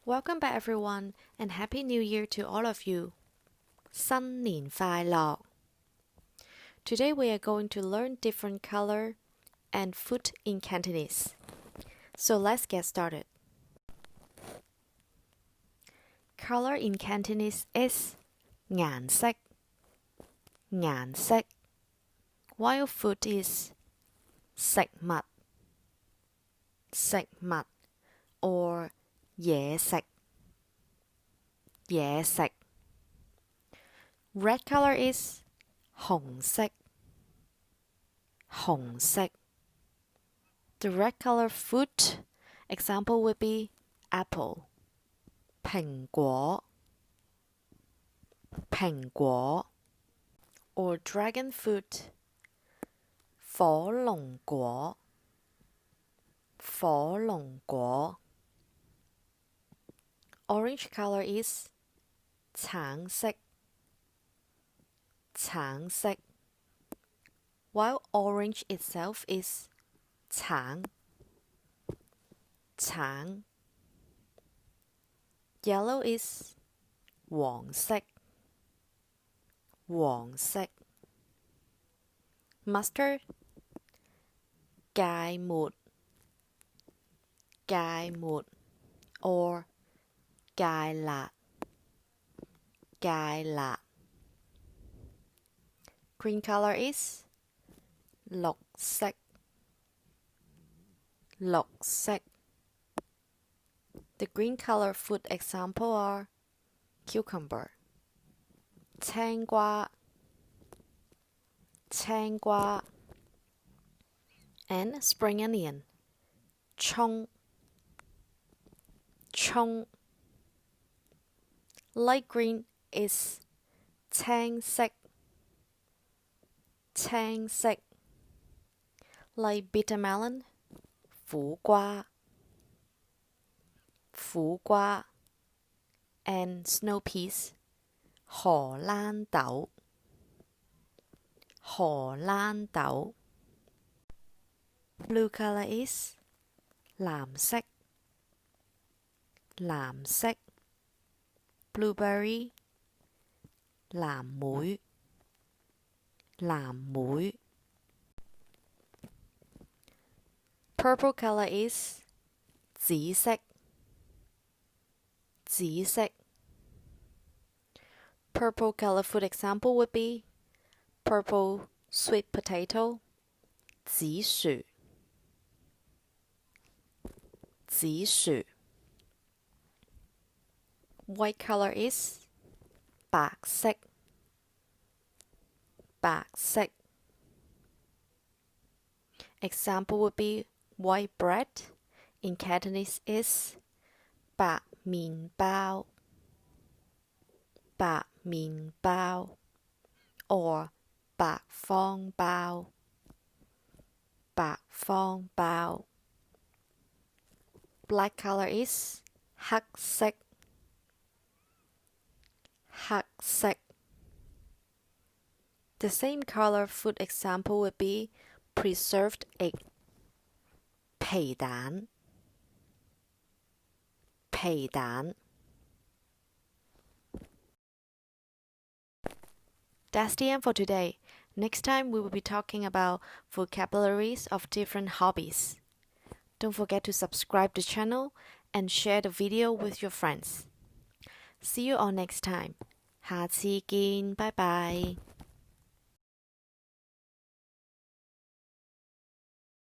Welcome back everyone and Happy New Year to all of you. 新年快樂! Today we are going to learn different color and food in Cantonese. So let's get started. Color in Cantonese is 顏色, while food is 食物, or 嘢食. Red color is 紅色. The red color food example would be apple, 蘋果, or dragon fruit, 火龍果. Orange color is 橙色, while orange itself is 橙. Yellow is 黃色. Mustard, 芥末, or 芥辣. Green color is 綠色. The green color food example are cucumber, 青瓜, and spring onion, 葱. Light green is 青色, like bitter melon, 苦瓜, and snow peas, 荷蘭豆. Blue color is 藍色, blueberry, 藍莓. Purple color is 紫色. Purple color food example would be purple sweet potato, 紫薯. White color is 白色. Example would be white bread in Cantonese is 白麵包, or 白方包. Black color is 黑色. The same color food example would be preserved egg, 皮蛋. That's the end for today. Next time we will be talking about vocabularies of different hobbies. Don't forget to subscribe the channel and share the video with your friends. See you all next time. 下次見，拜拜。